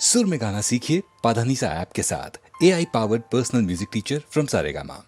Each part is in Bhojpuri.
सुर में गाना सीखिए पाधानीसा ऐप के साथ। AI powered personal music teacher from Saregama.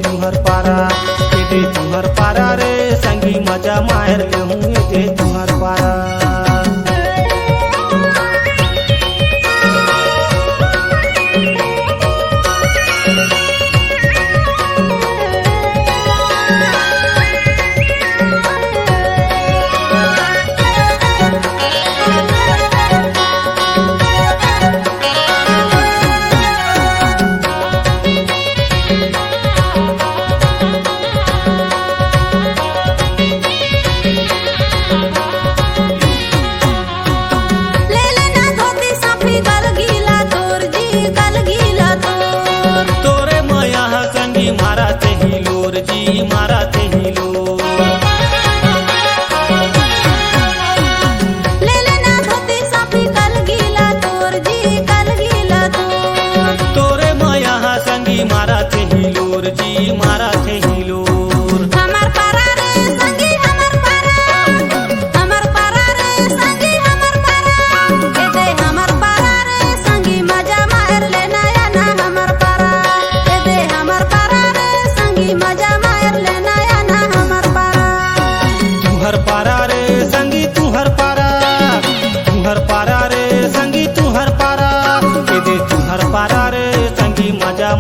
तुहर पारा दे तुहर पारा रे संगी मजा मार ले हूँ दे तुहर पारा।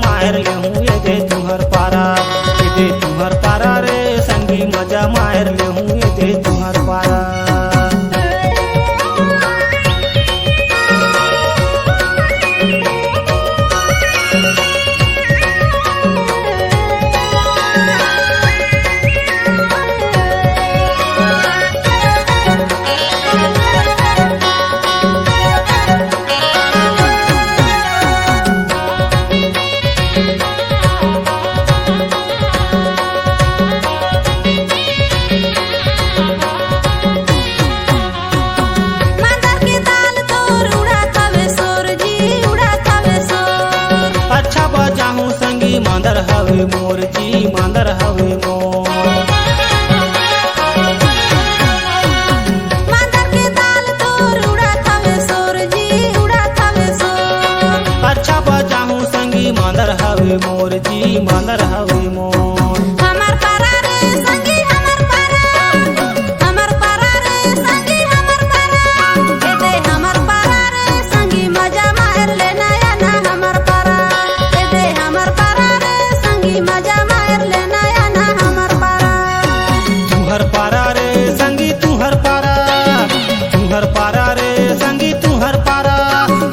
मार ले हूँ ये दे तुहर पारा दे तुहर पारा रे संगी मजा मार ले हूँ ये दे तुहर पारा। मांदर हवे मोर जी मांदर हवे मोर मांदर के दाल तोर उड़ात हवे सोर जी उड़ात हवे सोर। अच्छा बजाहूं संगी मांदर हवे मोर जी मांदर हवे मोर। हमर पारा रे संगी हमर पारा हमर पारा रे संगी हमर पारा दे हमर पारा रे संगी मजा मार ले नया ना हमर पारा दे हमर पारा मजा मार ले नया ना हमर पारा। तुहर पारा रे संगी तुहर पारा तुहर पारा रे संगी तुहर पारा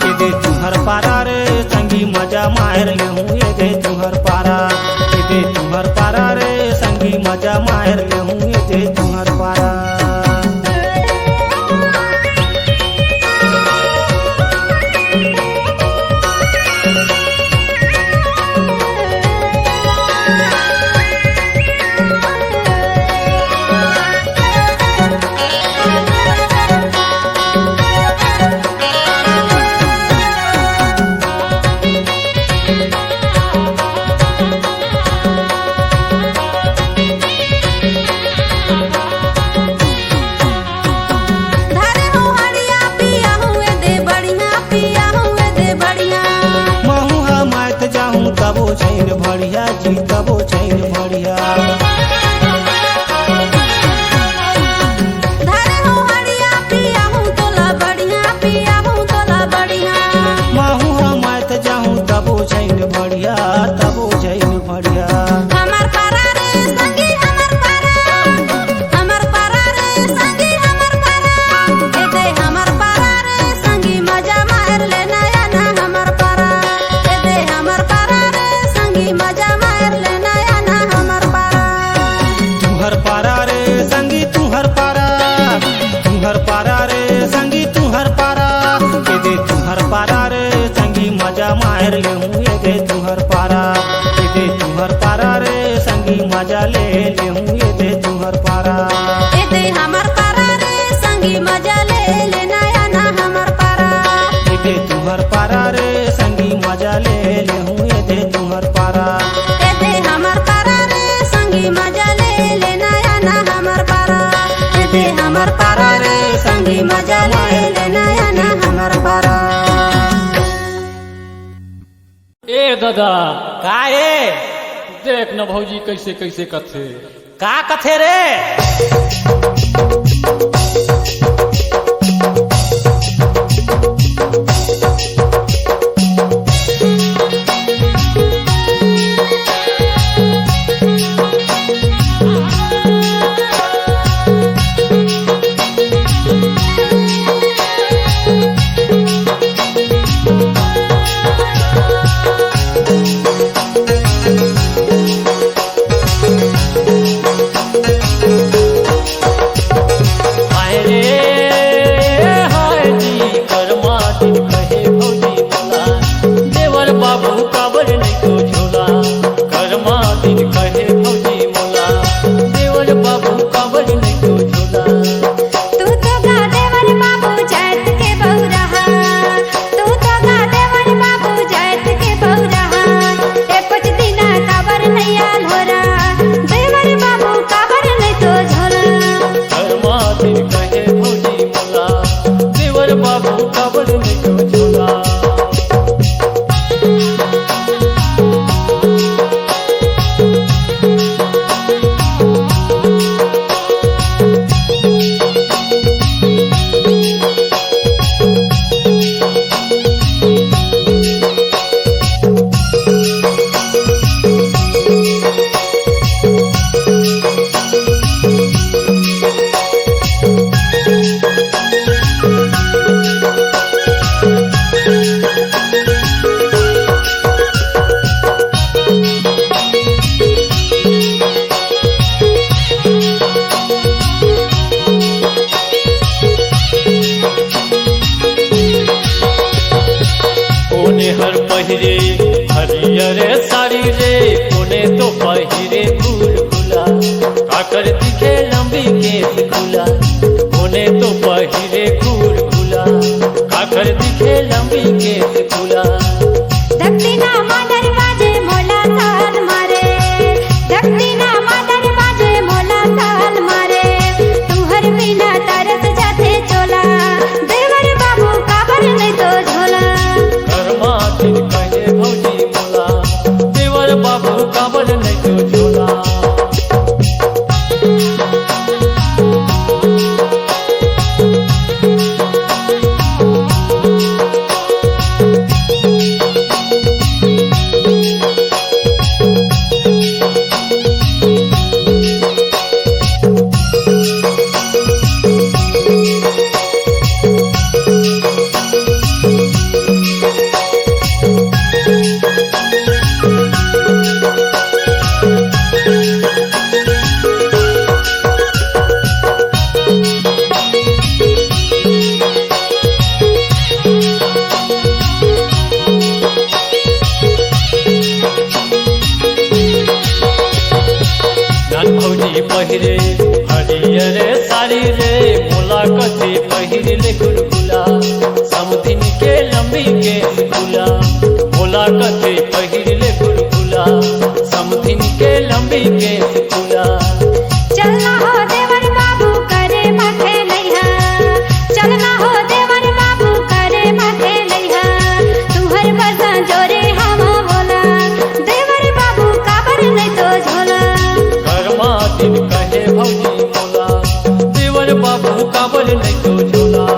ये दे तुहर पारा रे संगी मजा मार ले हूँ ये दे तुहर पारा ये दे तुहर पारा रे संगी मजा मार ले हूँ ये दे तुहर पारा। तबो छैन बढ़िया जी तबो छैन बढ़िया धारे हो हड़िया पिया हूँ तोला बढ़िया पिया हूँ तोला बढ़िया महू हम जाऊँ तबो छैन बढ़िया तबो छैन बढ़िया। मजा मार लेना या ना हमर पारा। तुहर पारा रे संगी तुहर पारा, तुहर पारा रे संगी तुहर पारा, ये दे तुहर पारा रे संगी मजा मार ले हूँ, ये दे तुहर पारा, ये दे तुहर पारा रे संगी मजा ले ले हूँ, ये दे तुहर पारा। ए दे हमर पारा रे संगी मजा ले लेना या ना हमर पारा। ये दे तुहर पारा रे संगी मजा ले ले हूँ, ये दे तुहर पारा। ए दे हमर पारा रे संगी मजा ले लेना या ना हमर पारा। ए दे हमर पारा रे संगी मजा ले लेना या ना हमर पारा। ए दादा का ए देख न भौजी कैसे कैसे कथे। का कथे रे? हर पहिरे हरियर साड़ी रे, कोने तो पहिरे फूल खुला, काकर दिखे लंबी केस खुला, कोने तो पहिरे फूल खुला, काकर दिखे लंबी केस खुला। धक्तीना मादर बाजे मोला ताल मारे, धक्तीना मादर बाजे मोला ताल मारे, तुहर बिना तरस जाते चोला, देवर बाबू काबर नहीं तो झोला। कहे भौजी मोला, देवर बाबू काबर नहीं तो झोला। पहिरे हरियर साड़ी रे, मोला कथे पहिरले गुलगुला, समधिन के लंबी केस खुला, मोला कथे पहिरले गुलगुला, समधिन के लंबी केस खुला। चलना हो देवर बाबू करे माथे लइहा, चलना हो देवर बाबू करे माथे लइहा, तुहर बरसा जोरे हम बोला, देवर बाबू काबर नहीं तो झोला। कर्मा दिन कहे भौजी मोला, देवर बाबू काबर नहीं तो झोला।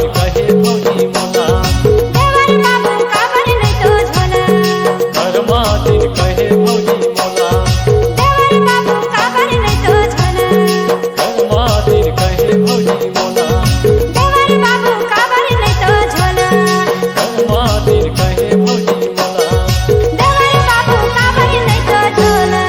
दिन कहे भौजी मोला देवर बाबू काबर नहीं तो झोला घरमा दिन कहे भौजी मोला देवर बाबू काबर नहीं तो झोला घरमा दिन कहे भौजी मोला देवर बाबू काबर नहीं तो झोला घरमा दिन कहे भौजी मोला देवर बाबू काबर नहीं तो झोला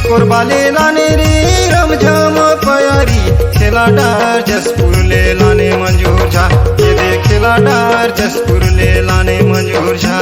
कोरबाले लाने रे रमझम पयारी खेला डार जसपुर ले लाने मंजूर झा ये देख खेला डार जसपुर ले लाने मंजूर झा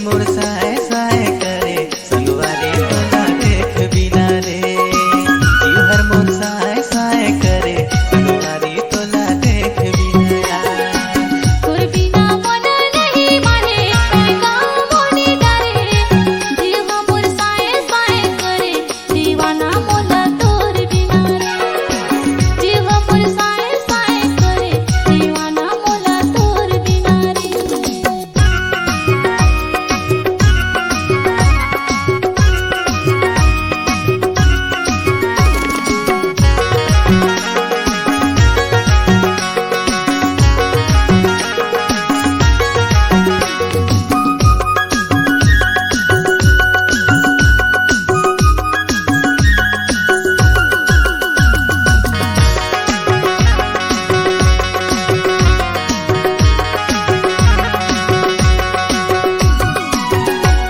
मोर साए साए करे संगवारी तोला देख बिना रे जीव हर मोर साए साए करे संगवारी तोला देख बिना तोर बिना मन नहीं माने मैं गाँव मोनी डरे जीव मोर साए साए करे दीवाना मोला तोर बिना रे जीव मोर साए साए करे दीवाना मोला तोर बिना रे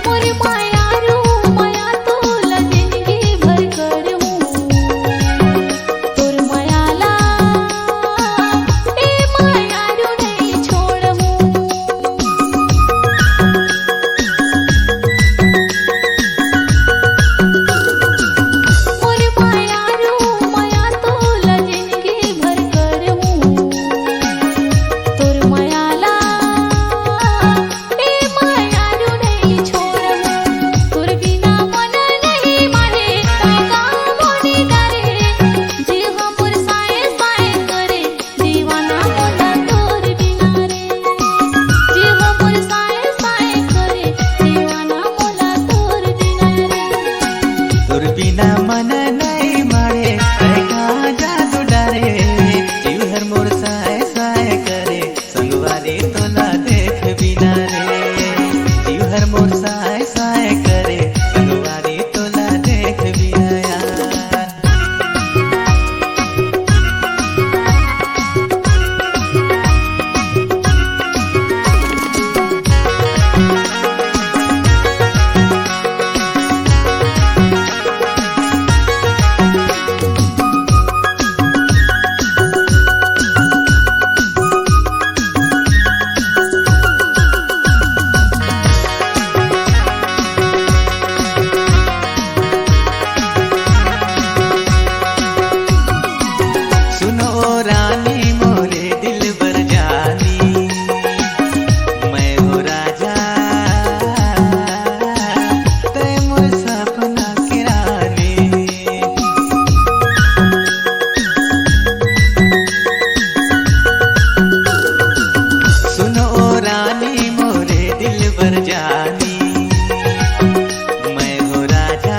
मोर माया रू माया तोला जिंदगी भर कर हूँ तोर मायाला ए माया रू नहीं छोड़ मोर माया रू माया तोला जिंदगी भर कर हूँ तोर मायाला ए माया रू नहीं छोड़ तोर बिना मन नहीं माने मैं गाँव मोनी डरे जीव मोर साए साए करे दीवाना मोला तोर बिना रे जीव मोर साए साए करे दीवाना मोला तोर बिना रे तोर बिना मन नहीं मारे तैका जादू डरे जीव हर मोर साए साए करे संगवारी तोला देख बिना रे जीव हर मोर साए साए करे संगवारी तोला देख बिना यार सुनो रानी मोरे दिल बर जानी मैं हो राजा तय मोर सपना की रानी सुनो रानी मोरे दिल बर जानी मैं हो राजा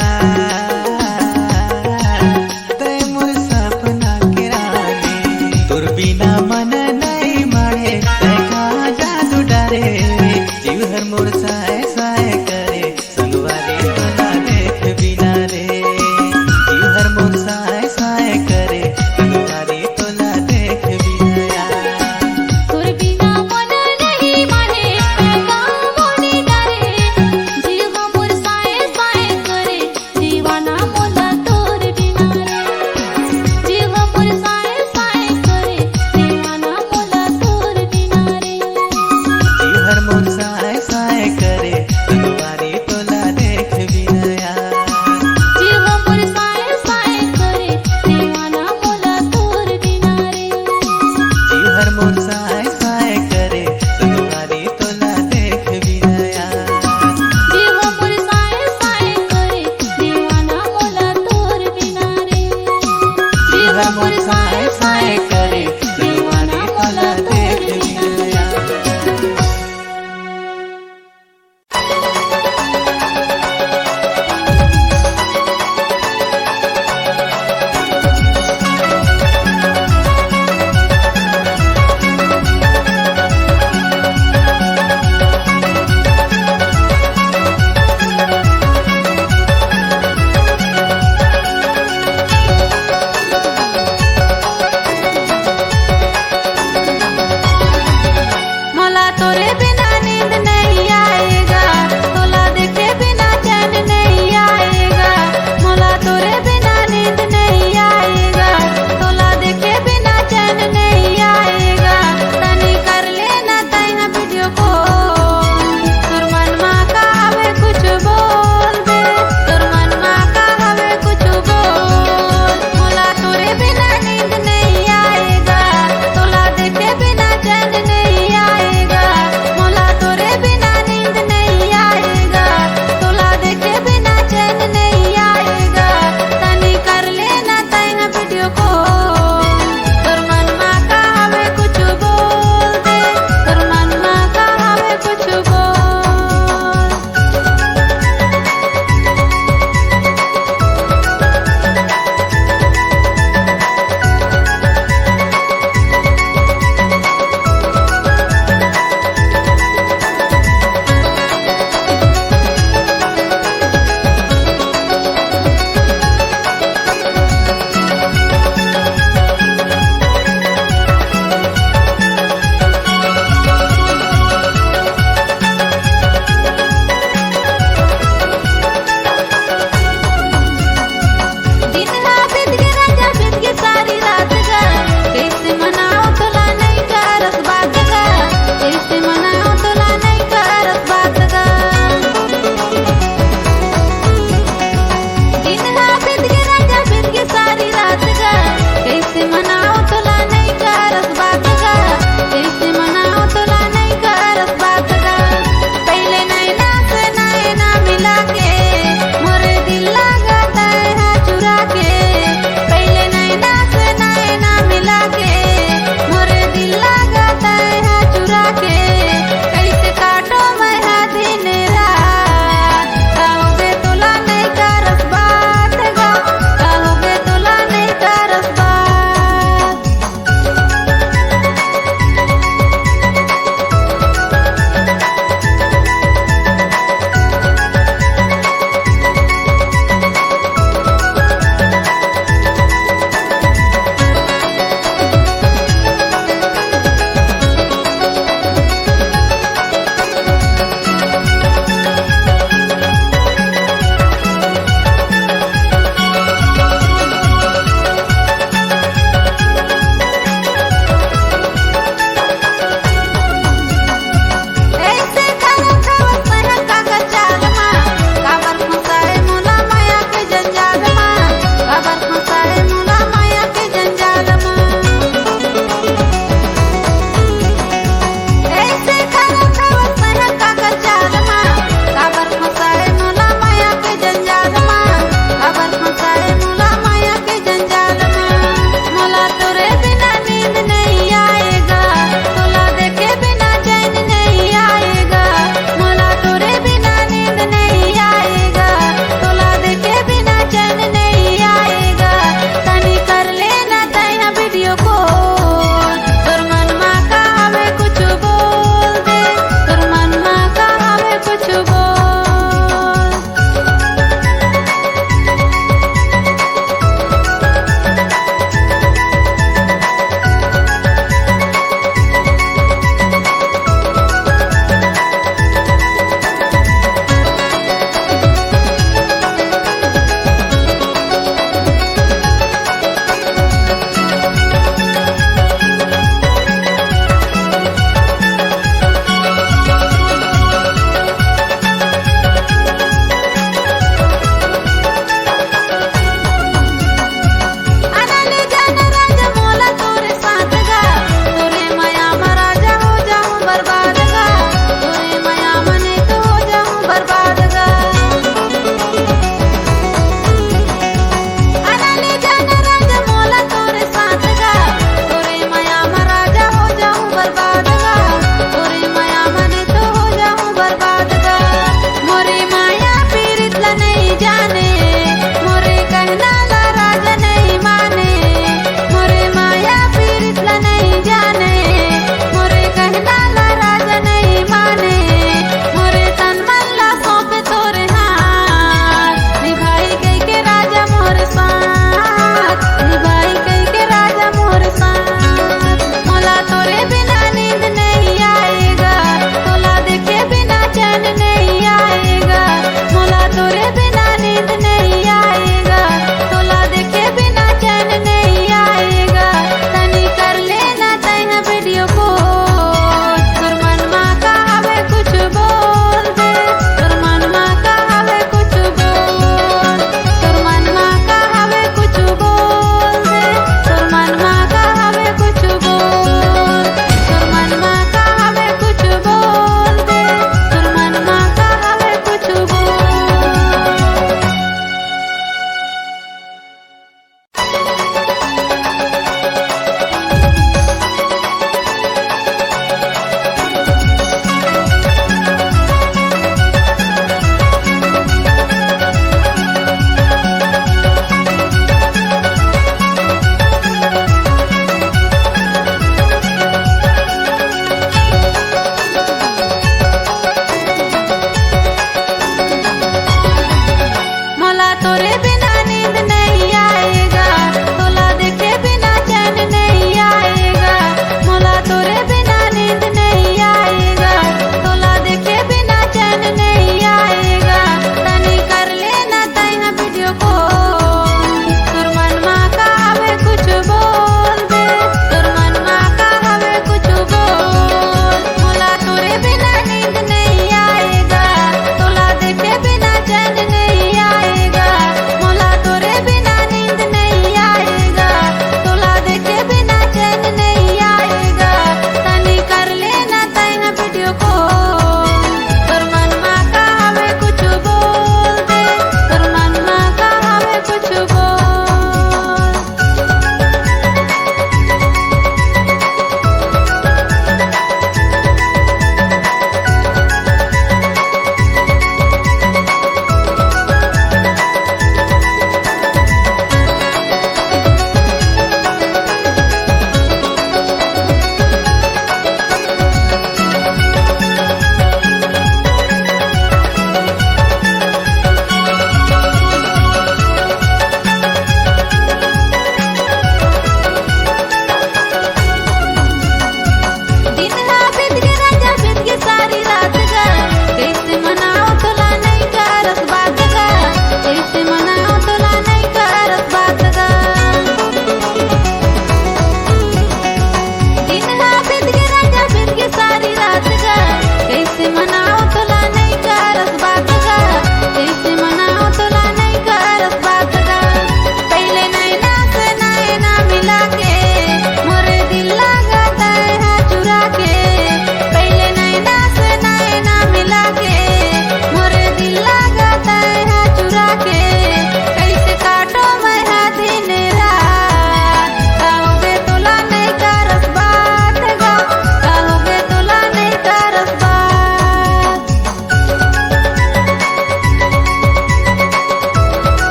तय मोर सपना की रानी तोर बिना मन नहीं मारे तय का जादू डरे जीव हर मोर